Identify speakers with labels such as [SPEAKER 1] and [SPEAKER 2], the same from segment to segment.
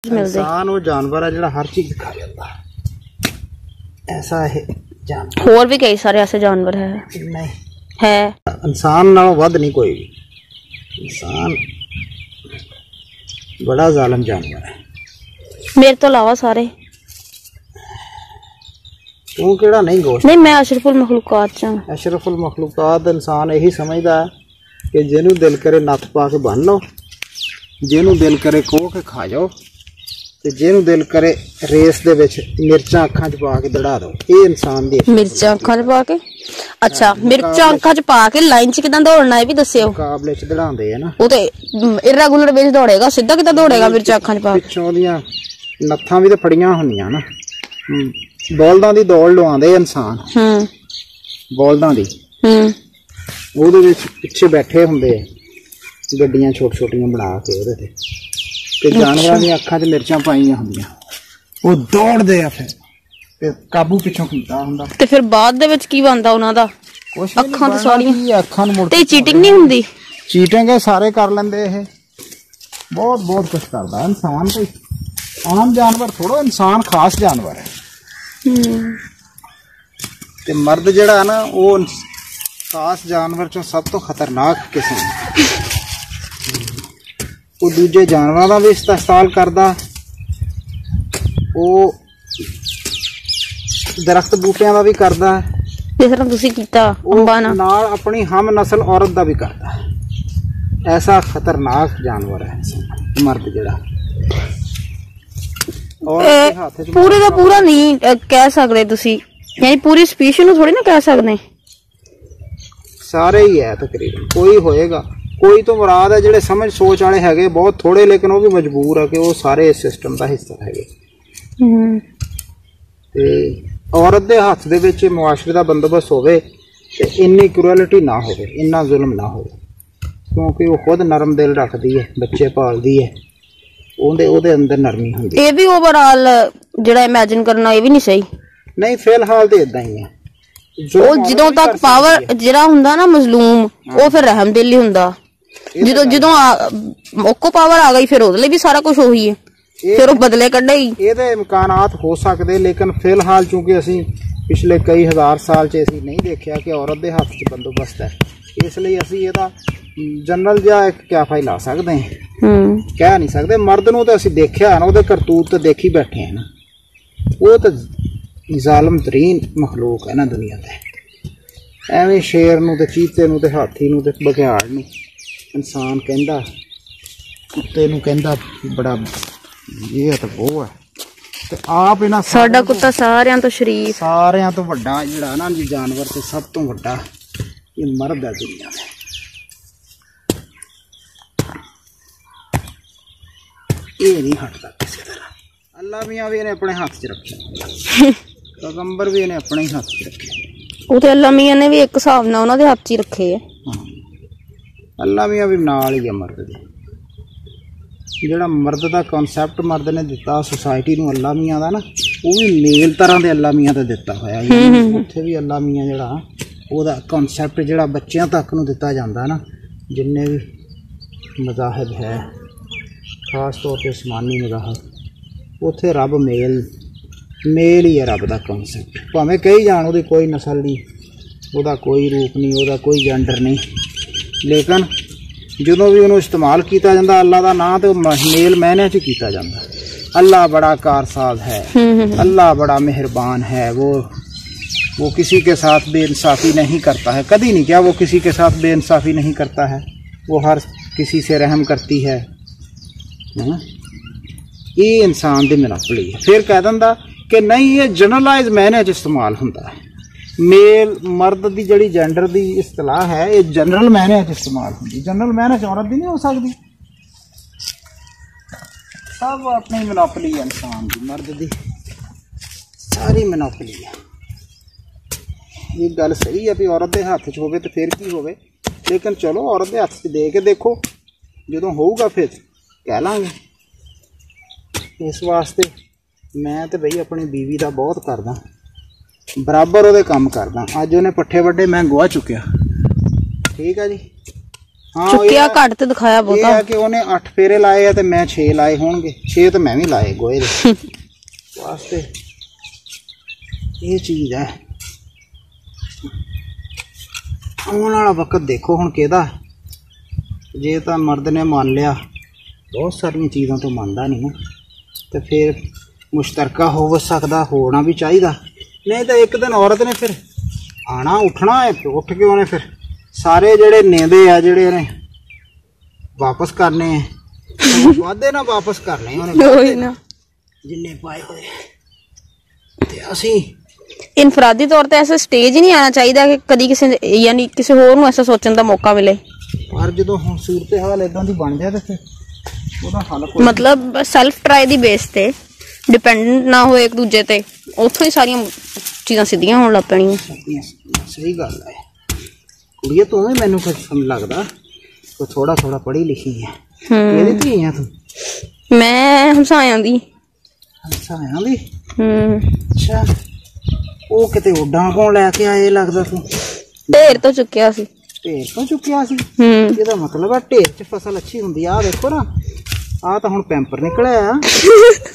[SPEAKER 1] इंसान वो जानवर है जो हर चीज खा जाता है, ऐसा है जानवर।
[SPEAKER 2] और भी कई सारे ऐसे जानवर है
[SPEAKER 1] नहीं
[SPEAKER 2] है
[SPEAKER 1] इंसान नालों वध नहीं कोई भी। इंसान बड़ा जालिम जानवर है
[SPEAKER 2] मेरे तो अलावा सारे।
[SPEAKER 1] तू केड़ा नहीं गोश्त?
[SPEAKER 2] नहीं मैं अशरफुल मखलूकात च।
[SPEAKER 1] अशरफुल मखलूकात इंसान यही समझदा है कि जिन्हों दिल करे नत्थ पा के बन लो, जिन्हों दिल करे कोह के खा जाओ, ते जिन्हों दिल करे रेस दे विच मिर्चां अखां च पा के दड़ा दो। ये इंसान दी
[SPEAKER 2] मिर्चां अखां च पा के। अच्छा मिर्चां अखां च पा के लाइन च किदां दौड़ना है भी दस्सियो।
[SPEAKER 1] मुकाबले च दड़ांदे है ना,
[SPEAKER 2] वो ते इरेगुलर बेस दौड़ेगा, सीधा किदां दौड़ेगा मिर्चां अखां च पा के?
[SPEAKER 1] पिछों दियां नत्थां भी ते फड़ियां हुंदियां ना, बौलदां दी दौड़ लवांदे इंसान। बौलदां दी ਉਹਦੇ ਵਿੱਚ ਪਿੱਛੇ ਬੈਠੇ ਹੁੰਦੇ ਗੱਡੀਆਂ ਛੋਟੀ ਛੋਟੀਆਂ ਬਣਾ ਕੇ ਉਹਦੇ ਤੇ ਜਾਨਵਰਾਂ ਦੀਆਂ ਅੱਖਾਂ 'ਚ ਮਿਰਚਾਂ ਪਾਈਆਂ ਹੁੰਦੀਆਂ, ਉਹ ਦੌੜਦੇ ਆ ਫਿਰ ਤੇ ਕਾਬੂ ਪਿੱਛੋਂ ਕੀਤਾ ਹੁੰਦਾ। ਤੇ
[SPEAKER 2] ਫਿਰ ਬਾਅਦ ਦੇ ਵਿੱਚ ਕੀ ਬਣਦਾ ਉਹਨਾਂ ਦਾ? ਅੱਖਾਂ ਤੇ ਸਾੜੀਆਂ
[SPEAKER 1] ਅੱਖਾਂ ਨੂੰ ਮੁੜ
[SPEAKER 2] ਤੇ ਚੀਟਿੰਗ ਨਹੀਂ ਹੁੰਦੀ?
[SPEAKER 1] ਚੀਟਿੰਗ ਹੈ ਸਾਰੇ ਕਰ ਲੈਂਦੇ, ਇਹ ਬਹੁਤ ਬਹੁਤ ਕੁਝ ਕਰਦਾ ਇਨਸਾਨ। ਕੋਈ ਆਮ ਜਾਨਵਰ ਥੋੜੋ, ਇਨਸਾਨ ਖਾਸ ਜਾਨਵਰ ਹੈ। ਤੇ ਮਰਦ ਜਿਹੜਾ ਨਾ ਉਹ खास जानवर चो सब तो खतरनाक किस्म, वो दूजे जानवरों का भी इस्तेमाल करता, वो दरख्त बूटियां का भी करता, नाल अपनी हम नस्ल औरत का भी करता। ऐसा खतरनाक जानवर है मर्द जड़ा।
[SPEAKER 2] पूरे का पूरा नहीं कह सकते तुसी, यानी पूरी स्पीशीज नूं थोड़ी ना कह सकते,
[SPEAKER 1] सारे ही है तकरीबन। कोई होएगा, कोई तो मुराद है जेडे समझ सोच वाले हैगे बहुत थोड़े, लेकिन वो भी मजबूर है कि वो सारे इस सिस्टम का हिस्सा है। औरत दे हाथ दे विच मुआशरे दा बंदोबस्त होवे ते इन्नी क्रूएलिटी ना होवे, इन्ना जुल्म ना होवे, क्योंकि वो खुद नरम दिल रखदी है, बच्चे पालदी है, ओदे अंदर नरमी हुंदी। ये
[SPEAKER 2] भी ओवरऑल जेड़ा इमेजिन करना ये भी नहीं सही।
[SPEAKER 1] नहीं फिलहाल तो इदां ही है।
[SPEAKER 2] ਜਦੋਂ ਤੱਕ ਪਾਵਰ ਜਿਹੜਾ ਹੁੰਦਾ ਨਾ ਮਜ਼ਲੂਮ, ਉਹ ਫਿਰ ਰਹਿਮਦਿਲ ਹੀ ਹੁੰਦਾ। ਜਦੋਂ ਮੌਕੋ ਪਾਵਰ ਆ ਗਈ ਫਿਰ ਉਹਦੇ ਲਈ ਵੀ ਸਾਰਾ ਕੁਝ ਉਹੀ ਹੈ, ਫਿਰ ਉਹ ਬਦਲੇ ਕੱਢੇਗੀ।
[SPEAKER 1] ਇਹਦੇ ਇਮਕਾਨਾਤ ਹੋ ਸਕਦੇ, ਲੇਕਿਨ ਫਿਲਹਾਲ ਚੂੰਕਿ ਅਸੀਂ ਪਿਛਲੇ ਕਈ ਹਜ਼ਾਰ ਸਾਲ 'ਚ ਅਸੀਂ ਨਹੀਂ ਦੇਖਿਆ ਕਿ ਔਰਤ ਦੇ ਹੱਥ 'ਚ ਬੰਦੋਬਸਤ ਹੈ, ਇਸ ਲਈ ਅਸੀਂ ਇਹਦਾ ਜਨਰਲ ਜਿਹਾ ਇੱਕ ਕਿਆਫਾ ਹੀ ਲਾ ਸਕਦੇ ਹਾਂ, ਕਹਿ ਨਹੀਂ ਸਕਦੇ। ਮਰਦ ਨੂੰ ਤਾਂ ਅਸੀਂ ਦੇਖਿਆ ਨਾ, ਉਹਦੇ ਕਰਤੂਤ ਤਾਂ ਦੇਖੀ ਬੈਠੇ ਆ ਨਾ, ਉਹ ਤਾਂ ਜ਼ਾਲਮ ਤਰੀਨ ਮਖਲੂਕ ਹੈ ਨਾ ਦੁਨੀਆ ਤੇ। ਐਵੇਂ ਸ਼ੇਰ ਨੂੰ ਤੇ ਚੀਤੇ ਨੂੰ ਤੇ ਹਾਥੀ ਨੂੰ ਤੇ ਬਘਿਆੜ ਨੂੰ ਇਨਸਾਨ ਕਹਿੰਦਾ, ਕੁੱਤੇ ਨੂੰ ਕਹਿੰਦਾ ਬੜਾ ਇਹ ਤਾਂ ਉਹ ਹੈ, ਤੇ ਆਪ ਇਹਨਾਂ
[SPEAKER 2] ਸਾਡਾ ਕੁੱਤਾ ਸਾਰਿਆਂ ਤੋਂ ਸ਼ਰੀਫ,
[SPEAKER 1] ਸਾਰਿਆਂ ਤੋਂ ਵੱਡਾ ਜਿਹੜਾ ਨਾ ਜਾਨਵਰ ਤੇ ਸਭ ਤੋਂ ਵੱਡਾ ਇਹ ਮਰਦ ਹੈ ਦੁਨੀਆ ਦਾ। ਇਹ ਨਹੀਂ ਹਟਦਾ ਕਿਸੇ ਤਰ੍ਹਾਂ। ਅੱਲਾ ਮੀਆਂ ਵੀ ਇਹਨੇ ਆਪਣੇ ਹੱਥ 'ਚ ਰੱਖਿਆ, ਪੈਗੰਬਰ ਵੀ ਇਹਨੇ ਆਪਣੇ ਹੀ ਹੱਥ 'ਚ ਰੱਖਿਆ।
[SPEAKER 2] ਉਹ ਤੇ ਅੱਲਾ ਮੀਆਂ ਨੇ ਵੀ ਇੱਕ ਹਿਸਾਬ ਨਾਲ ਉਹਨਾਂ ਦੇ ਹੱਥ 'ਚ ਹੀ ਰੱਖੇ ਆ।
[SPEAKER 1] ਅੱਲਾ ਮੀਆਂ ਵੀ ਨਾਲ ਹੀ ਆ ਮਰਦ ਦੇ। ਜਿਹੜਾ ਮਰਦ ਦਾ ਕਨਸੈਪਟ ਮਰਦ ਨੇ ਦਿੱਤਾ ਸੁਸਾਇਟੀ ਨੂੰ ਅੱਲਾ ਮੀਆਂ ਦਾ ਨਾ, ਉਹ ਵੀ ਮੇਲ ਤਰ੍ਹਾਂ ਦੇ ਅੱਲਾ ਮੀਆਂ ਦਾ ਦਿੱਤਾ ਹੋਇਆ। ਉੱਥੇ ਵੀ ਅੱਲਾ ਮੀਆਂ ਜਿਹੜਾ ਉਹਦਾ ਕਨਸੈਪਟ ਜਿਹੜਾ ਬੱਚਿਆਂ ਤੱਕ ਨੂੰ ਦਿੱਤਾ ਜਾਂਦਾ ਨਾ, ਜਿੰਨੇ ਵੀ ਮਜ਼ਾਹਬ ਹੈ ਖਾਸ ਤੌਰ 'ਤੇ ਅਸਮਾਨੀ ਮਜ਼ਾਹਬ, ਉੱਥੇ ਰੱਬ ਮੇਲ ਹੀ ਹੈ ਰੱਬ ਦਾ ਕਨਸੈਪਟ। ਭਾਵੇਂ ਕਹੀ ਜਾਣ ਉਹਦੀ ਕੋਈ ਨਸਲ ਨਹੀਂ, ਉਹਦਾ ਕੋਈ ਰੂਪ ਨਹੀਂ, ਉਹਦਾ ਕੋਈ ਜੈਂਡਰ ਨਹੀਂ, ਲੇਕਿਨ ਜਦੋਂ ਵੀ ਉਹਨੂੰ ਇਸਤੇਮਾਲ ਕੀਤਾ ਜਾਂਦਾ ਅੱਲਾ ਦਾ ਨਾਂ, ਤੇ ਮੇਲ ਮਾਇਨੇ 'ਚ ਕੀਤਾ ਜਾਂਦਾ। अल्लाह बड़ा कारसाज है, अल्लाह बड़ा मेहरबान है, वो किसी के साथ बेइंसाफ़ी नहीं करता है, कभी नहीं क्या वो किसी के साथ बेइंसाफ़ी नहीं करता है, वो हर किसी से रहम करती है ना। ये इंसान दी मोनोपोली है। फिर कह दिंदा कि नहीं ये जनरलाइज मैने च इस्तेमाल होंदा है, मेल मर्द की जिहड़ी जेंडर की इस्तलाह है ये जनरल मैने च इस्तेमाल होंदी, जनरल मैने च औरत दी नहीं हो सकती। सब अपनी मोनोपोली है इंसान की, मर्द की सारी मोनोपोली है। ये गल सही है भी औरत के हाथ च होवे तो फिर की होवे, लेकिन चलो औरत के हाथ च दे के देखो, जो होगा फिर कह लांगे। इस वास्ते मैं तो बई अपनी बीवी का बहुत करदा, बराबर वो काम करदा। अज उन्हें पट्ठे वड्डे मैं गुआ चुकिया, ठीक है जी, ਹਾਂ
[SPEAKER 2] ਚੁੱਕਿਆ ਘੱਟ ਤੇ ਦਿਖਾਇਆ
[SPEAKER 1] ਇਹ
[SPEAKER 2] ਬਹੁਤਾ।
[SPEAKER 1] ਹੈ ਕਿ ਉਹਨੇ 8 ਫੇਰੇ ਲਾਏ ਆ ਤੇ ਮੈਂ 6 ਲਾਏ ਹੋਣਗੇ, 6 ਤਾਂ ਮੈਂ ਵੀ ਲਾਏ ਗੋਹੇ ਦੇ ਵਾਸਤੇ। ਇਹ ਚੀਜ਼ ਹੈ। ਆਉਣ ਵਾਲਾ ਵਕਤ ਦੇਖੋ ਹੁਣ ਕਿਹਦਾ। ਜੇ ਤਾਂ ਮਰਦ ਨੇ ਮੰਨ ਲਿਆ, ਬਹੁਤ ਸਾਰੀਆਂ ਚੀਜ਼ਾਂ ਤੋਂ ਮੰਨਦਾ ਨਹੀਂ ਨਾ, ਤੇ ਫਿਰ ਮੁਸ਼ਤਰਕਾ ਹੋ ਸਕਦਾ, ਹੋਣਾ ਵੀ ਚਾਹੀਦਾ। ਨਹੀਂ ਤਾਂ ਇੱਕ ਦਿਨ ਔਰਤ ਨੇ ਫਿਰ ਆਣਾ ਉੱਠਣਾ ਹੈ, ਉੱਠ ਕੇ ਉਹਨੇ ਫਿਰ ਸਾਰੇ ਜਿਹੜੇ ਨੇਂਦੇ ਆ ਜਿਹੜੇ ਉਹਨੇ ਵਾਪਸ ਕਰਨੇ ਆ, ਵਾਧੇ ਨਾ ਵਾਪਸ ਕਰਨੇ ਉਹਨੇ
[SPEAKER 2] ਉਹੀ ਨਾ,
[SPEAKER 1] ਜਿੰਨੇ ਪਾਏ ਹੋਏ। ਤੇ ਅਸੀਂ
[SPEAKER 2] ਇਨਫਰਾਦੀ ਤੌਰ ਤੇ ਐਸਾ ਸਟੇਜ ਹੀ ਨਹੀਂ ਆਣਾ ਚਾਹੀਦਾ ਕਿ ਕਦੀ ਕਿਸੇ ਯਾਨੀ ਕਿਸੇ ਹੋਰ ਨੂੰ ਐਸਾ ਸੋਚਣ ਦਾ ਮੌਕਾ ਮਿਲੇ।
[SPEAKER 1] ਪਰ ਜਦੋਂ ਹੁਣ ਸੂਰਤ ਹਾਲ ਇਦਾਂ ਦੀ ਬਣ ਜਾਏ ਤਾਂ ਫਿਰ ਉਹਦਾ ਹੱਲ ਕੋਈ
[SPEAKER 2] ਮਤਲਬ ਸੈਲਫ ਟਰਾਈ ਦੀ ਬੇਸ ਤੇ ਡਿਪੈਂਡੈਂਟ ਨਾ ਹੋਏ ਇੱਕ ਦੂਜੇ ਤੇ, ਉੱਥੋਂ ਹੀ ਸਾਰੀਆਂ ਚੀਜ਼ਾਂ ਸਿੱਧੀਆਂ ਹੋਣ ਲੱਗ ਪੈਣੀਆਂ।
[SPEAKER 1] ਸਹੀ ਗੱਲ ਹੈ। ਕੁੜੀਏ ਤੂੰ ਵੀ ਮੈਨੂੰ ਕੁਝ ਲੱਗਦਾ ਤੂੰ ਥੋੜਾ ਥੋੜਾ ਪੜ੍ਹੀ ਲਿਖੀ ਹੈ। ਇਹਦੀ ਧੀ ਆ ਤੂੰ?
[SPEAKER 2] ਮੈਂ ਹਮਸਾਇਆਂ ਦੀ।
[SPEAKER 1] ਹਮਸਾਇਆਂ ਦੀ?
[SPEAKER 2] ਅੱਛਾ।
[SPEAKER 1] ਉਹ ਕਿਤੇ ਉੱਡਾਂ ਕੋਲ ਲੈ ਕੇ ਆਏ ਲੱਗਦਾ ਤੂੰ।
[SPEAKER 2] ਢੇਰ ਤੋਂ ਚੁੱਕਿਆ ਸੀ।
[SPEAKER 1] ਢੇਰ ਤੋਂ ਚੁੱਕਿਆ ਸੀ? ਇਹਦਾ ਮਤਲਬ ਹੈ ਢੇਰ 'ਚ ਫਸਲ ਅੱਛੀ ਹੁੰਦੀ ਆ। ਦੇਖੋ ਨਾ, ਆਹ ਤਾਂ ਹੁਣ ਪੈਂਪਰ ਨਿਕਲਿਆ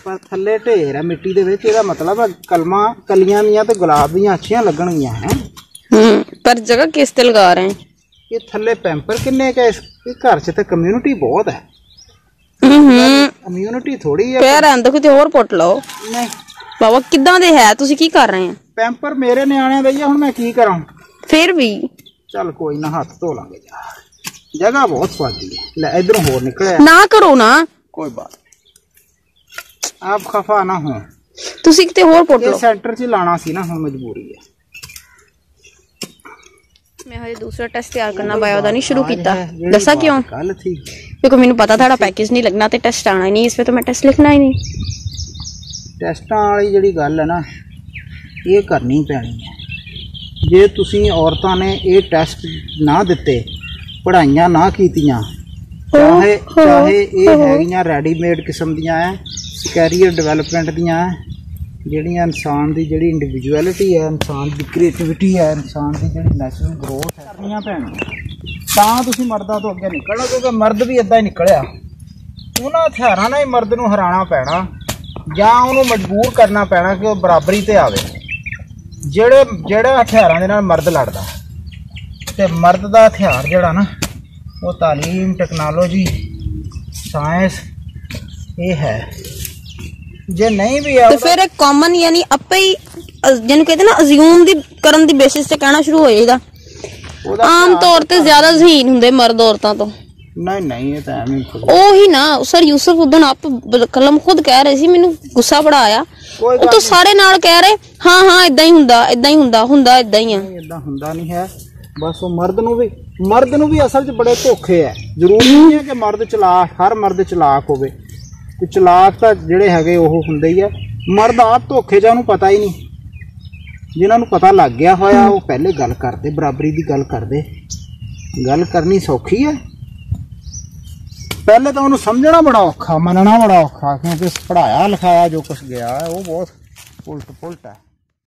[SPEAKER 1] ਪਰ ਥੱਲੇ ਢੇਰ ਹੈ ਮਿੱਟੀ ਦੇ ਵਿੱਚ। ਇਹਦਾ ਮਤਲਬ ਹੈ ਕਲੀਆਂ ਦੀਆਂ ਤੇ ਗੁਲਾਬ ਦੀਆਂ ਅੱਛੀਆਂ ਲੱਗਣਗੀਆਂ ਹੈ।
[SPEAKER 2] ਪਰ ਜਗ੍ਹਾ ਕਿਸ ਤੇ ਲਗਾ ਰਹੇ?
[SPEAKER 1] ਇਹ ਥੱਲੇ ਪੈਂਪਰ ਕਿੰਨੇ ਕਾ? ਇਸ ਘਰ 'ਚ ਤਾਂ ਕਮਿਊਨਿਟੀ ਬਹੁਤ ਹੈ। ਕਮਿਊਨਿਟੀ ਥੋੜੀ ਹੈ।
[SPEAKER 2] ਪਿਆ ਰਹਿਣ ਦੋ, ਕਿਤੇ ਹੋਰ ਪੁੱਟ ਲਓ।
[SPEAKER 1] ਨਹੀਂ
[SPEAKER 2] ਬਾਬਾ ਕਿੱਦਾਂ ਦੇ ਹੈ, ਤੁਸੀਂ ਕੀ ਕਰ ਰਹੇ ਆ?
[SPEAKER 1] ਪੈਂਪਰ ਮੇਰੇ ਨਿਆਣਿਆਂ ਦਾ ਹੀ ਆ, ਹੁਣ ਮੈਂ ਕੀ ਕਰਾਂ?
[SPEAKER 2] ਫਿਰ ਵੀ
[SPEAKER 1] ਚੱਲ ਕੋਈ ਨਾ, ਹੱਥ ਧੋ ਲਾਂਗੇ। ਜਗ੍ਹਾ ਬਹੁਤ ਫਾਦੀ ਹੈ। ਲੈ ਇਧਰੋਂ ਹੋਰ ਨਿਕਲਿਆ।
[SPEAKER 2] ਨਾ ਕਰੋ ਨਾ,
[SPEAKER 1] ਕੋਈ ਬਾਤ। ਆਪ ਖਫਾ ਨਾ ਹੋ,
[SPEAKER 2] ਤੁਸੀਂ ਕਿਤੇ ਹੋਰ ਪੁੱਟ ਲਓ।
[SPEAKER 1] ਸੈਂਟਰ 'ਚ ਲਾਣਾ ਸੀ ਨਾ, ਹੁਣ ਮਜਬੂਰੀ ਹੈ।
[SPEAKER 2] ਮੈਂ ਹਜੇ ਦੂਸਰਾ ਟੈਸਟ ਤਿਆਰ ਕਰਨਾ ਬਾਇਓ ਦਾ ਨਹੀਂ ਸ਼ੁਰੂ ਕੀਤਾ। ਦੱਸਾਂ ਕਿਉਂ?
[SPEAKER 1] ਕੱਲ थी
[SPEAKER 2] क्योंकि मैंने पता था पैकेज नहीं लगना, तो टेस्ट आना ही नहीं, इसमें तो मैं टेस्ट लिखना ही नहीं।
[SPEAKER 1] ਟੈਸਟਾਂ ਵਾਲੀ ਜਿਹੜੀ ਗੱਲ ਹੈ ਨਾ, ਇਹ ਕਰਨੀ ਪੈਣੀ ਹੈ। ਜੇ ਤੁਸੀਂ ਔਰਤਾਂ ਨੇ ਇਹ ਟੈਸਟ ਨਾ ਦਿੱਤੇ, ਪੜ੍ਹਾਈਆਂ ਨਾ ਕੀਤੀਆਂ, ਚਾਹੇ ਇਹ ਹੈਗੀਆਂ ਰੈਡੀਮੇਡ ਕਿਸਮ ਦੀਆਂ ਹੈ, ਕੈਰੀਅਰ ਡਿਵੈਲਪਮੈਂਟ ਦੀਆਂ ਹੈ, ਜਿਹੜੀਆਂ ਇਨਸਾਨ ਦੀ ਜਿਹੜੀ ਇੰਡੀਵਿਜੂਅਲਿਟੀ ਹੈ, ਇਨਸਾਨ ਦੀ ਕ੍ਰੀਏਟੀਵਿਟੀ ਹੈ, ਇਨਸਾਨ ਦੀ ਜਿਹੜੀ ਨੈਚੁਰਲ ਗਰੋਥ ਹੈ, ਕਰਨੀਆਂ ਪੈਣੀਆਂ। ਤਾਂ ਤੁਸੀਂ ਮਰਦਾਂ ਤੋਂ ਅੱਗੇ ਨਿਕਲਣਾ, ਕਿਉਂਕਿ ਮਰਦ ਵੀ ਇੱਦਾਂ ਹੀ ਨਿਕਲਿਆ। ਉਹਨਾਂ ਹਥਿਆਰਾਂ ਨਾਲ ਹੀ ਮਰਦ ਨੂੰ ਹਰਾਉਣਾ ਪੈਣਾ, ਜਾਂ ਉਹਨੂੰ ਮਜਬੂਰ ਕਰਨਾ ਪੈਣਾ ਕਿ ਉਹ ਬਰਾਬਰੀ ਤੇ ਆਵੇ। ਜਿਹੜੇ ਹਥਿਆਰਾਂ ਦੇ ਨਾਲ ਮਰਦ ਲੜਦਾ, ਤੇ ਮਰਦ ਦਾ ਹਥਿਆਰ ਜਿਹੜਾ ਨਾ, ਉਹ ਤਾਲੀਮ, ਟੈਕਨੋਲੋਜੀ, ਸਾਇੰਸ ਇਹ ਹੈ। ਜੇ ਨਹੀਂ ਵੀ
[SPEAKER 2] तो फिर एक कॉमन यानी आपे ही जिन्हें कहते ना assume the Karan the basis ते कहना शुरू हो जाएगा। आम तौर ते ज्यादा ज़हीन हुंदे मर्द औरतां तो।
[SPEAKER 1] नहीं ये तो एवं
[SPEAKER 2] ही ना सर यूसुफ उदन आप कलम खुद कह रहे सी, मैनू गुस्सा बड़ा आया। ਉਹ तो सारे नाल कह रहे हाँ हाँ इदां ही हुंदा इदां ही हुंदा इदां ही है।
[SPEAKER 1] इदां हुंदा नहीं है। बस वो मर्द नूं भी असल च बड़े धोखे है। जरूरी नहीं है कि मर्द चलाक, हर मर्द चलाक होवे। ਤੇ ਚਲਾਕ ਤਾਂ ਜਿਹੜੇ ਹੈਗੇ ਉਹ ਹੁੰਦੇ ਹੀ ਆ। ਮਰਦ ਆਪ ਧੋਖੇ ਜਾਂ ਉਹਨੂੰ ਪਤਾ ਹੀ ਨਹੀਂ। ਜਿਨ੍ਹਾਂ ਨੂੰ ਪਤਾ ਲੱਗ ਗਿਆ ਹੋਇਆ ਉਹ ਪਹਿਲੇ ਗੱਲ ਕਰਦੇ, ਬਰਾਬਰੀ ਦੀ ਗੱਲ ਕਰਦੇ। ਗੱਲ ਕਰਨੀ ਸੌਖੀ ਹੈ, ਪਹਿਲੇ ਤਾਂ ਉਹਨੂੰ ਸਮਝਣਾ ਬੜਾ ਔਖਾ, ਮੰਨਣਾ ਬੜਾ ਔਖਾ, ਕਿਉਂਕਿ ਪੜ੍ਹਾਇਆ ਲਿਖਾਇਆ ਜੋ ਕੁਛ ਗਿਆ ਉਹ ਬਹੁਤ ਉਲਟ ਪੁਲਟ ਹੈ।